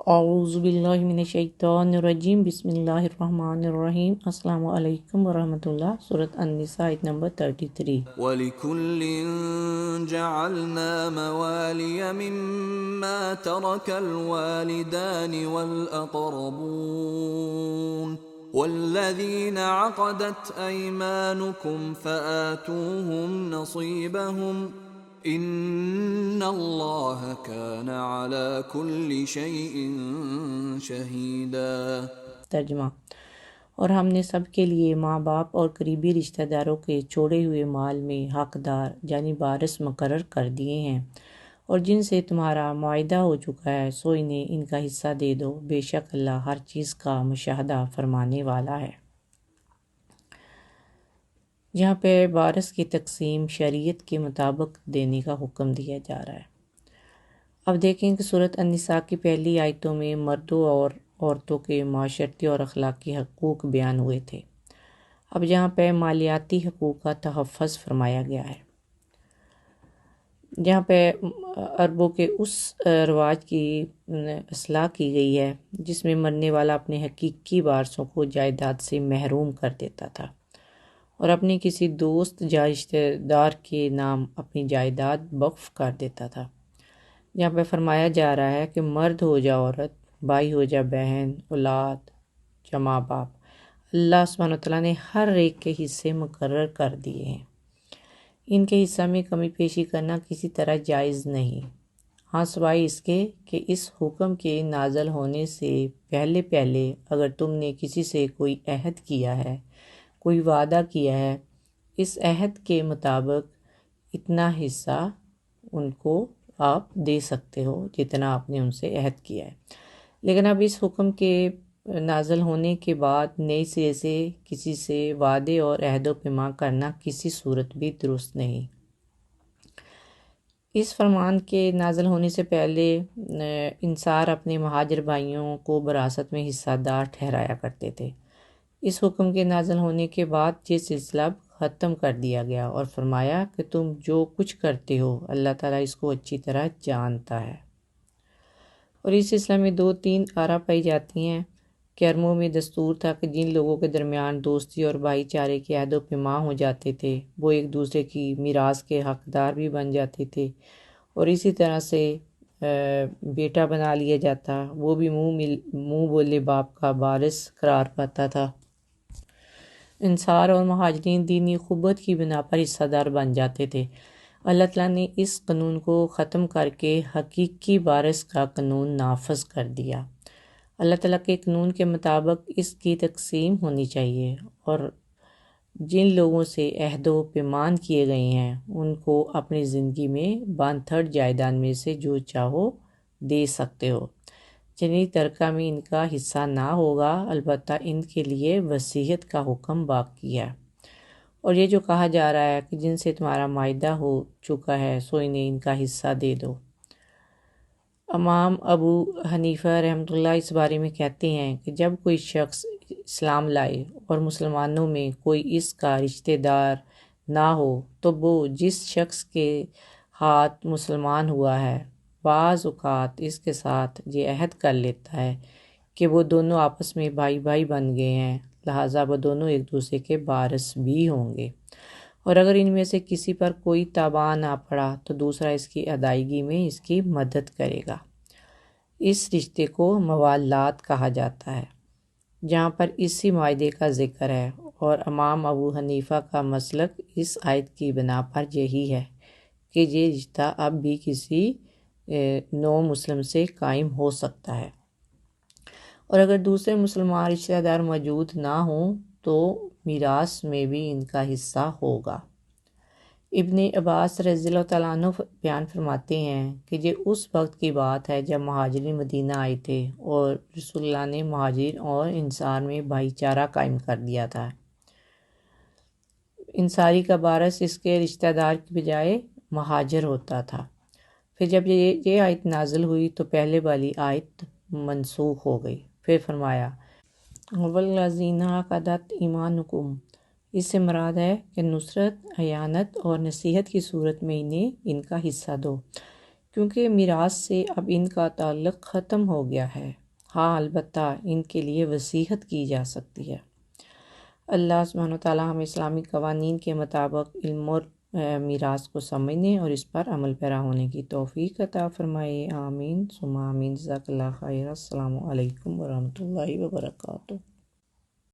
اعوذ باللہ من الشیطان الرجیم، بسم اللہ الرحمن الرحیم۔ السلام علیکم ورحمۃ اللہ۔ سورۃ النساء آیت نمبر 33۔ وَلِكُلٍّ جَعَلْنَا مَوَالِيَ مِمَّا تَرَكَ الْوَالِدَانِ وَالْأَقْرَبُونَ وَالَّذِينَ عَقَدَتْ أَيْمَانُكُمْ فَآتُوهُمْ نَصِيبَهُمْ إِنَّ اللَّهَ كَانَ عَلَى كُلِّ شَيْءٍ شَهِيدًا۔ ترجمہ۔ اور ہم نے سب کے لیے ماں باپ اور قریبی رشتہ داروں کے چھوڑے ہوئے مال میں حقدار یعنی وارث مقرر کر دیے ہیں، اور جن سے تمہارا معاہدہ ہو چکا ہے سو انہیں ان کا حصہ دے دو، بے شک اللہ ہر چیز کا مشاہدہ فرمانے والا ہے۔ جہاں پہ وارث کی تقسیم شریعت کے مطابق دینے کا حکم دیا جا رہا ہے۔ اب دیکھیں کہ سورۃ النساء کی پہلی آیتوں میں مردوں اور عورتوں کے معاشرتی اور اخلاقی حقوق بیان ہوئے تھے۔ اب جہاں پہ مالیاتی حقوق کا تحفظ فرمایا گیا ہے، جہاں پہ عربوں کے اس رواج کی اصلاح کی گئی ہے جس میں مرنے والا اپنے حقیقی وارثوں کو جائیداد سے محروم کر دیتا تھا اور اپنے کسی دوست یا رشتہ دار کے نام اپنی جائیداد وقف کر دیتا تھا۔ یہاں پہ فرمایا جا رہا ہے کہ مرد ہو جا عورت، بھائی ہو جا بہن، اولاد یا ماں باپ، اللہ سبحانہ وتعالیٰ نے ہر ایک کے حصے مقرر کر دیے ہیں۔ ان کے حصہ میں کمی پیشی کرنا کسی طرح جائز نہیں، ہاں سوائے اس کے کہ اس حکم کے نازل ہونے سے پہلے اگر تم نے کسی سے کوئی عہد کیا ہے، کوئی وعدہ کیا ہے، اس عہد کے مطابق اتنا حصہ ان کو آپ دے سکتے ہو جتنا آپ نے ان سے عہد کیا ہے۔ لیکن اب اس حکم کے نازل ہونے کے بعد نئی سرے سے کسی سے وعدے اور عہد و پیمان کرنا کسی صورت بھی درست نہیں۔ اس فرمان کے نازل ہونے سے پہلے انصار اپنے مہاجر بھائیوں کو وراثت میں حصہ دار ٹھہرایا کرتے تھے۔ اس حکم کے نازل ہونے کے بعد یہ سلسلہ ختم کر دیا گیا اور فرمایا کہ تم جو کچھ کرتے ہو اللہ تعالیٰ اس کو اچھی طرح جانتا ہے۔ اور اس سلسلے میں 2-3 آراء پائی جاتی ہیں کہ عربوں میں دستور تھا کہ جن لوگوں کے درمیان دوستی اور بھائی چارے کے عہد و پیمان ہو جاتے تھے وہ ایک دوسرے کی میراث کے حقدار بھی بن جاتے تھے، اور اسی طرح سے بیٹا بنا لیا جاتا، وہ بھی منہ بولے باپ کا وارث قرار پاتا تھا۔ انصار اور مہاجرین دینی اخوت کی بنا پر حصہ دار بن جاتے تھے۔ اللہ تعالیٰ نے اس قانون کو ختم کر کے حقیقی وارث کا قانون نافذ کر دیا۔ اللہ تعالیٰ کے قانون کے مطابق اس کی تقسیم ہونی چاہیے، اور جن لوگوں سے عہد و پیمان کیے گئے ہیں ان کو اپنی زندگی میں بان تھڑ جائیداد میں سے جو چاہو دے سکتے ہو۔ جنی ترکہ میں ان کا حصہ نہ ہوگا، البتہ ان کے لیے وصیت کا حکم باقی ہے۔ اور یہ جو کہا جا رہا ہے کہ جن سے تمہارا معاہدہ ہو چکا ہے سو انہیں ان کا حصہ دے دو۔ امام ابو حنیفہ رحمۃ اللہ اس بارے میں کہتے ہیں کہ جب کوئی شخص اسلام لائے اور مسلمانوں میں کوئی اس کا رشتہ دار نہ ہو تو وہ جس شخص کے ہاتھ مسلمان ہوا ہے بعض اوقات اس کے ساتھ یہ عہد کر لیتا ہے کہ وہ دونوں آپس میں بھائی بھائی بن گئے ہیں، لہٰذا وہ دونوں ایک دوسرے کے وارث بھی ہوں گے، اور اگر ان میں سے کسی پر کوئی تاوان آ پڑا تو دوسرا اس کی ادائیگی میں اس کی مدد کرے گا۔ اس رشتے کو موالات کہا جاتا ہے جہاں پر اسی معاہدے کا ذکر ہے، اور امام ابو حنیفہ کا مسلک اس آیت کی بنا پر یہی ہے کہ یہ رشتہ اب بھی کسی نو مسلم سے قائم ہو سکتا ہے، اور اگر دوسرے مسلمان رشتہ دار موجود نہ ہوں تو میراث میں بھی ان کا حصہ ہوگا۔ ابن عباس رضی اللہ تعالیٰ عنہ بیان فرماتے ہیں کہ یہ اس وقت کی بات ہے جب مہاجرین مدینہ آئے تھے اور رسول اللہ نے مہاجر اور انصار میں بھائی چارہ قائم کر دیا تھا۔ انصاری کا وارث اس کے رشتہ دار کی بجائے مہاجر ہوتا تھا۔ پھر جب یہ آیت نازل ہوئی تو پہلے والی آیت منسوخ ہو گئی۔ پھر فرمایا وَالَّذِينَ عَقَدَتْ أَيْمَانُكُمْ، اس سے مراد ہے کہ نصرت، اعانت اور نصیحت کی صورت میں انہیں ان کا حصہ دو، کیونکہ میراث سے اب ان کا تعلق ختم ہو گیا ہے۔ ہاں البتہ ان کے لیے وصیت کی جا سکتی ہے۔ اللہ سبحانہ وتعالیٰ ہمیں اسلامی قوانین کے مطابق علم اور میراث کو سمجھنے اور اس پر عمل پیرا ہونے کی توفیق عطا فرمائے، آمین ثم آمین۔ جزاک اللہ خیر۔ السلام علیکم ورحمۃ اللہ وبرکاتہ۔